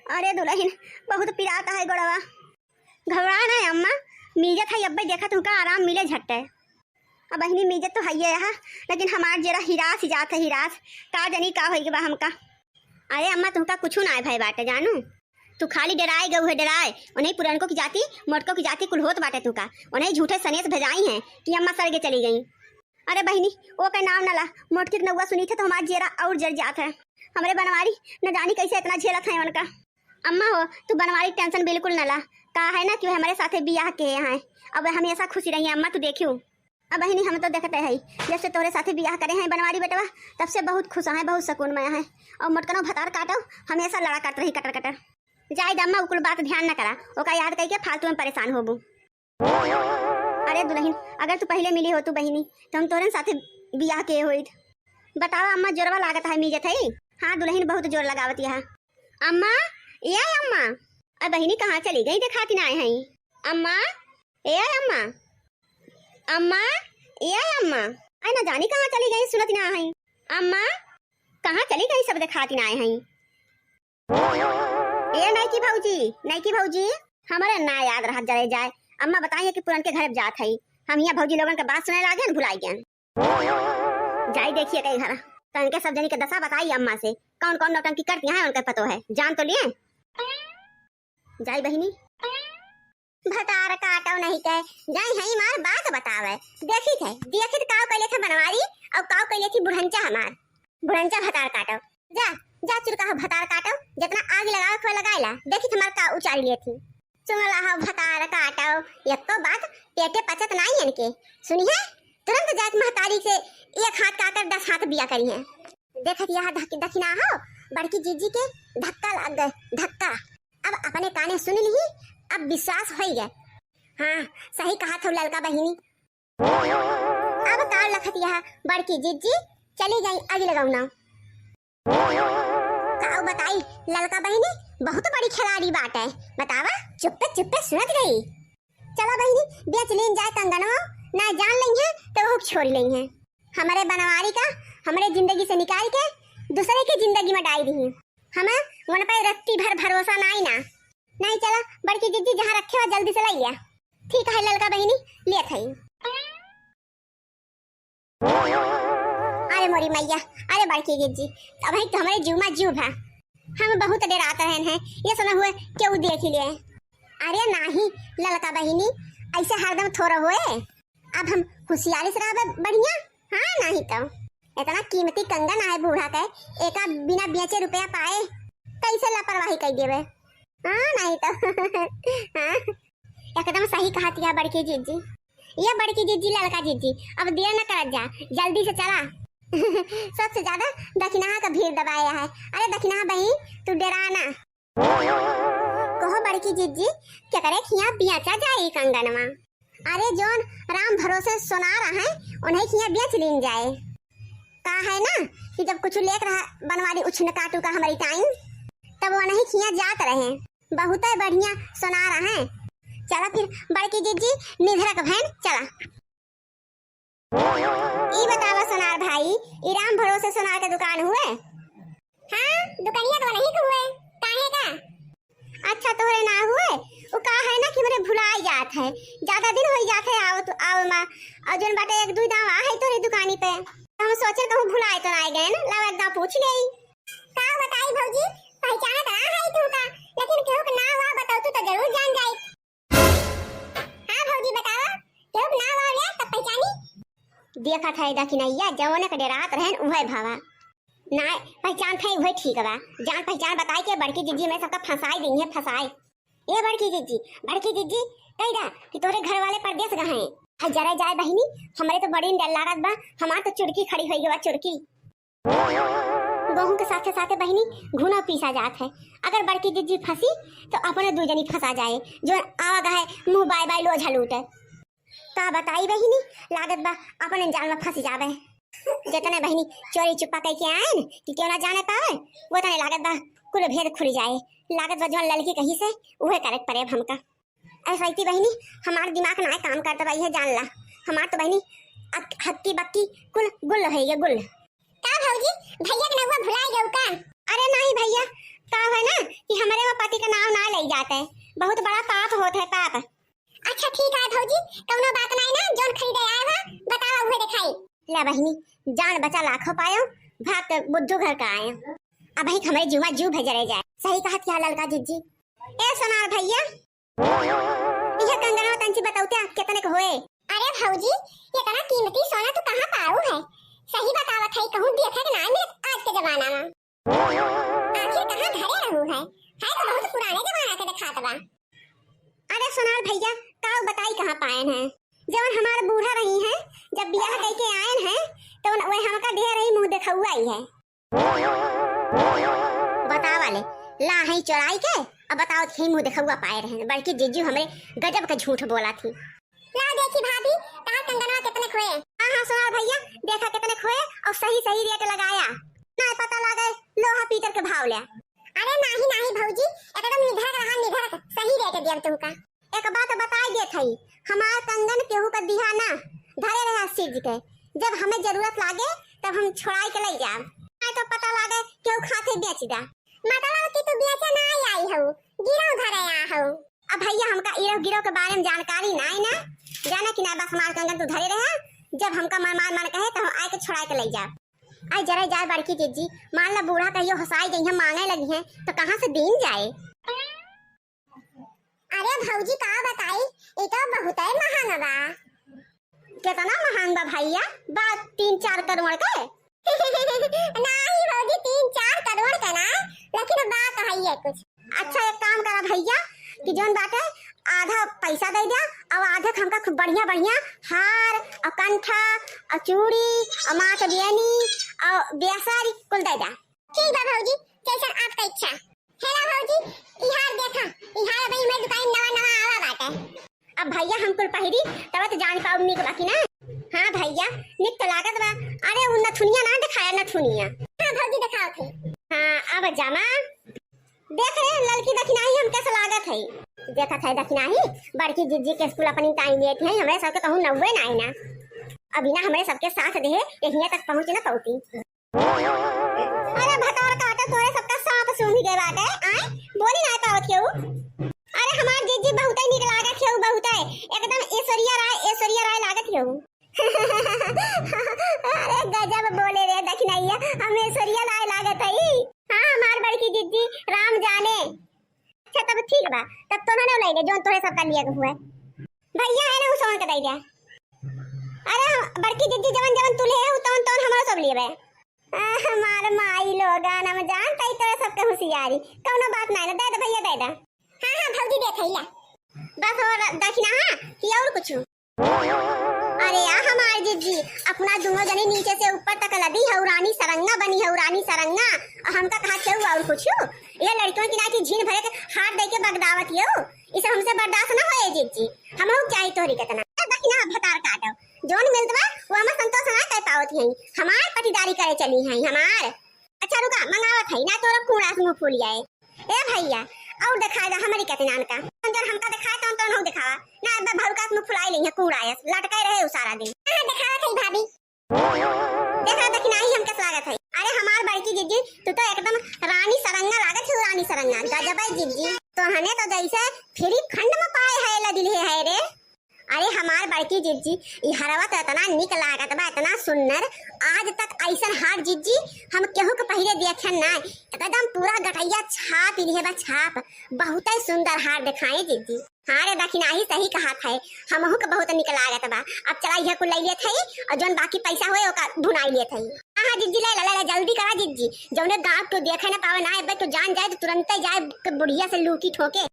अरे दुल्हन बहुत पिराता है गोड़वा। घबरा ना अम्मा, मीजत है अब्बे देखा तुमका आराम मिले झट्टे। अब बहनी मीजत तो है यहाँ, लेकिन हमार जरा हिरास ही जात है हिरास। का जनी का होगी बा हमका। अरे अम्मा तुमका कुछ ना है भाई बाटे जानू, तू खाली डराए गऊ है डराए। उन्हें पुरनको की जाति मोटको की जाति कुल होत बाटे तुका। उन्हें झूठे सनेस भेजाई हैं कि अम्मा सरगे चली गई। अरे बहनी वो का नाम नला मोटकी नौवा सुनी थे तो हमारा जेरा और जर जात है। हमरे बनवारी न जानी कैसे इतना झेलत है उनका। अम्मा हो तू बनवारी टेंशन बिल्कुल न ला, कहा है ना कि हमारे साथे बियाह के यहाँ अब हमेशा खुशी रही अम्मा तू देखियो। अब बहनी हम तो देखते हैं जैसे तोरे साथे बियाह करे हैं बनवारी बेटवा, तब से बहुत खुश है, बहुत सुकून में है। और मोटकनो भतार काटो हमेशा लड़ा करते रही कटर कटर। जाए अम्मा उकुल बात ध्यान न करा, ओका याद करके फालतू में परेशान होबू। अरे दुल्हन अगर तू पहले मिली हो तू बहनी तो हम तोरे साथे बियाह के होई। बताओ अम्मा जोरवा लागत है मीजत है। हाँ दुल्हन बहुत जोर लगावत है। अम्मा ये अम्मा, अब बहनी कहाँ चली गई दिखाती ना आए हैं। अम्मा ए अम्मा, अम्मा ए अम्मा, आई ना जानी कहाँ चली गई सुनत ना है। अम्मा कहाँ चली गई सब दिखाती ना आए हैं। ए नैकी भौजी हमारे ना याद रह जरे जाए। अम्मा बताइए कि पुरन के घर जात है, हम यहाँ भौजी लोगन के बात सुने लागे न भुलाई गए। जाई देखिए कई घर तो इनके सब जनी के दशा बताइए अम्मा से कौन कौन नौटंकी करती हैं उनका पतो है, जान तो लिए। जाई बहनी भतार काटो नहीं कहे जाई है मार बात बतावे। देखी काव कैले थे बनवारी और काव कैले थी बुढ़ंचा हमार। बुढ़ंचा भतार काटो जा जा चुरका भतार काटो जितना आग लगाओ खो लगाइला। देखी तुम्हार का उचारी लिए थी चुंगला हो भतार काटो। एक तो बात पेटे पचत नहीं इनके सुनिए, तुरंत जात महतारी से एक हाथ काकर 10 हाथ बिया करी है। देखत यहाँ दखिना हो बड़की जीजी के धक्का लग गए धक्का। अब अपने काने सुन ली, अब विश्वास हो गया। हाँ सही कहा था ललका बहिनी। अब कार लखत यहाँ बड़की जीजी चली गई आगे लगाऊ ना। काऊ बताई ललका बहिनी बहुत बड़ी खिलाड़ी बात है, बतावा चुप्पे सुनत गई। चलो बहिनी बेच लेन जाए कंगनवा ना जान ली है तो वो छोड़ ली है। हमारे बनवारी का हमारे जिंदगी से निकाल के दूसरे की जिंदगी में डाल दी है। हमें उन पर रत्ती भर भरोसा नहीं चला बड़की जीजी जहाँ रखे हो जल्दी से ला लिया। ठीक है ललका बहिनी ले थई। अरे मोरी मैया, अरे बड़की जीजी अब तो हमारे जीव में जीव है, हम बहुत डराते हैं ये समय हुए क्यों देख लिए। अरे नहीं ललका बहिनी ऐसे हरदम थोड़ा हुए, अब हम होशियारी से रहे बढ़िया। हाँ नहीं तो इतना कीमती कंगन है बूढ़ा के एक बिना बेचे रुपया पाए कैसे लापरवाही कर देवे। हाँ नहीं तो हाँ एकदम सही कहा थी बड़की जीजी। ये बड़की जीजी ललका जीजी अब देर न कर जा जल्दी से चला। सबसे ज्यादा दखिना का भीड़ दबाया है। अरे दखिना बहन तू डरा ना। कहो बड़की जीजी क्या करे खिया बेचा जाए कंगनवा। अरे जोन राम भरोसे सुना रहा है उन्हें खिया बेच लीन जाए। कहा है ना कि जब कुछ लेकर रहा बनवारी उछन काटू का हमारी टाइम तब वो नहीं खिया जात रहे। बहुत बढ़िया सुना रहा है। चला फिर बड़की जीजी निधरक बहन चला। ई बतावा सोनार भाई ई राम भरोसे सोनार के दुकान हुए। हाँ दुकानिया तो नहीं हुए काहे का। अच्छा तोरे ना हुए वो का है ना कि मेरे भुलाई जात है, ज्यादा दिन हो जात है आओ तो आओ मां और जोन बाटे एक दो दाव आहे तोरे दुकानी पे हम सोचे कहूं भुलाए तो ना गए ना लाव एकदा पूछ लेई। का बताई भौजी पहचान तो है तू का लेकिन केहू के नाम आ बताओ तो जरूर जान जाए। हां भौजी बताओ केहू के नाम आ ले तब पहचानी। देखा था दखिनैया जवने के डरात रहन उहे भावा ना पहचान थे वही ठीक बा। जान पहचान बताई के बड़की जीजी में सबका फंसाई दी है फंसाई। ये बड़की जीजी कही दा कि तोरे घर वाले परदेश गए हैं। जरा जाए बहिनी हमारे तो बड़ी डर लागत बा, हमार तो चुड़की खड़ी हो गई चुड़की। गहूं के साथे साथे बहिनी घुना पीसा जात है। अगर बड़की जीजी फंसी तो अपने दो जनी फंसा जाए जो आवा है मुंह बाय बाय लोझा लूटे। ता बताई बहिनी लागत बा अपने जाल में फंस जावे। जितने बहिनी चोरी चुपा कह के आए कि क्यों ना जाने पावे वो तने लागत बा कुल भेद खुल जाए। लागत बा जो लड़की कहीं से उहे करे परे हमका। ऐसा ही बहिनी हमार दिमाग ना काम करता भाई है जान ला। हमार तो बहिनी हक्की बक्की कुल गुल है ये गुल। का भौजी भैया के नवा भुला गयो का। अरे नहीं भैया का है ना कि हमारे वहां पति का नाम ना ले जाते, बहुत बड़ा पाप होता है पाप। अच्छा ठीक है भौजी, कौनो बात नहीं ना, जोन खरीदे आए बा बतावा उहे दिखाई। ले बहिनी, जान बचा लाखों पायो, भाग के बुद्धू घर का आए। अब भाई हमारे जुमा जू भेजरे जाए। सही कहा क्या ललका जीजी। ए सोनार भैया, यह कंगनवा तंची बताओते आप कितने को होए? अरे भौजी, ये इतना कीमती सोना तू कहां पाऊ है? सही बतावत है, कहूं देखा कि ना मिलत आज के जमाना में। आखिर कहां घरे रहू है तो बहुत पुराने जमाना के दिखात बा। अरे सोनार भैया, काऊ बताई कहां पाएन है? जब हमार बूढ़ा रही है, जब बियाह करके आएन है तो वे हमका ढेर ही मुंह देखौआ आई है। बतावा ले ला है चढ़ाई के, अब बताओ कि मुंह देखौआ पाए रहे। बल्कि जीजू हमें गजब का झूठ बोला थी। ला देखी भाभी, कहां कंगनवा कितने खोए? हां सोनार भैया, देखा कितने खोए और सही सही रेट लगाया ना, पता लगा लोहा पीतल के भाव ले। अरे नहीं भौजी, एकदम निधर सही रेट दिया तुमका। एक बात बताई दे थई, हमार कंगन केहू का दिहा ना धरे रहे सिर के, जब हमें जरूरत लागे तब हम छोड़ाई के ले जाब, नहीं तो पता लागे केहू खाते बेच दा। मतलब कि तू बेचे ना आई हो, गिरो धरे आ हो। अब भैया हमका इरो गिरो के बारे में जानकारी नहीं ना, जाने कि ना बस हमार कंगन तू धरे रहे, जब हमका मन कहे तो हम आए के छोड़ा के ले जा। आई जरा जाए बड़की जीजी, मान ला बूढ़ा कहियो हंसाई गई है, मांगे लगी है तो कहां से दिन जाए? अरे भौजी का बताई, ये तो बहुत है महंगा बा। कितना महंगा भैया? बात 3-4 करोड़ के? नहीं भौजी, 3-4 करोड़ का ना, लेकिन बात है ये कुछ। अच्छा एक काम करा भैया कि जोन बात है आधा पैसा दे दिया और आधा हमका खूब बढ़िया हार और कंठा और चूड़ी और माँ के बियनी और बेसर कुल दे दा। ठीक है भौजी, जैसा आपका इच्छा। हेलो भौजी, इहार देखा, इहार भाई मेरी दुकान नवा आवा बाटे। अब भैया हम कुल पहिरी तब तो जान पाऊ निक बाकी ना। हां भैया, निक तो लागत बा। अरे उन नथुनिया ना दिखाया नथुनिया। हां भौजी दिखाओ थे। हां अब जामा देख रे ललकी दखिनाही हम कैसा लागत है। देखा था दखिनाही बड़की जीजी के स्कूल अपनी टाइम लिए थे, हमरे सबके कहूं 90 ना आई ना, अभी ना हमरे सबके साथ दे यहीं तक पहुंच ना पौती। अरे भटौर काटे तोरे सबका सांप सूंघ गए बाटे, आए बोली ना पावत केहू। अरे हमार जीजी बहुत ही निक लागत केहू, बहुत है एकदम ऐश्वर्या राय लागत केहू। अरे गजब बोले रे दखिनाइया, हम ऐश्वर्या राय लागत है। हां हमार बड़की जीजी राम जाने। अच्छा तब ठीक बा, तब तो ना ले जोन तोरे सबका लिया हुआ है भैया है ना, उ सोन के दे दे। अरे बड़की जीजी जवन तू ले है तवन हमरा सब लिए बे। हमार माई लोगा ना में जानता ही तोरे सबके होशियारी, कौनो बात नहीं ना, दे दे भैया दे दे। हां भौजी दे थैला बस, और दखिना हां कि और कुछ? अरे यार हमार जीजी अपना दोनों जने नीचे से ऊपर तक लदी है, रानी सरंगा बनी है, रानी सरंगा। हमका कहा क्यों और कुछ? ये लड़कियों की ना की झीन भरे के हाथ दे के बगदावत यो, इसे हमसे बर्दाश्त ना होए जीजी। हम लोग चाहे तोरी कितना दखिना भतार काटो, जोन मिलतवा वो हम संतोष ना कर पावत है, हमार पटीदारी करे चली है हमार। अच्छा रुका मंगावत है ना, तोरा कूड़ा से मुंह फूल जाए। ए भैया और दिखा दा हमारी कितना का, जब हमका दिखाए तो हम दिखावा ना, अब भरुका से मुंह फुलाई ली है, कूड़ा है लटकाए रहे सारा दिन। हां दिखावत है भाभी, देखा दखिना ही हम कैसा लागत है। अरे हमार बड़की जीजी तू तो एकदम रानी सरंगा लागत है, रानी सरंगा गजब है जीजी। तो हने तो जैसे फ्री खंड में पाए है लदिल है रे। अरे हमार बड़की जीजी ई हरवा तो इतना निक लागत बा, इतना सुंदर, आज तक ऐसन हार जीजी हम केहू के पहले देखे ना, एकदम पूरा गठैया छाप ही बा छाप, बहुत ही सुंदर हार दिखाए जीजी। हां रे दखिना ही सही कहा था, हमहू के बहुत निक लागत बा। अब चला इहे को ले लिए थे और जोन बाकी पैसा होए ओका भुनाई लिए थे। हां जीजी ले जल्दी करा जीजी, जौने गांव तो देखे ना पावे ना, अब तो जान जाए तो तुरंत जाए बुढ़िया से लूकी ठोके।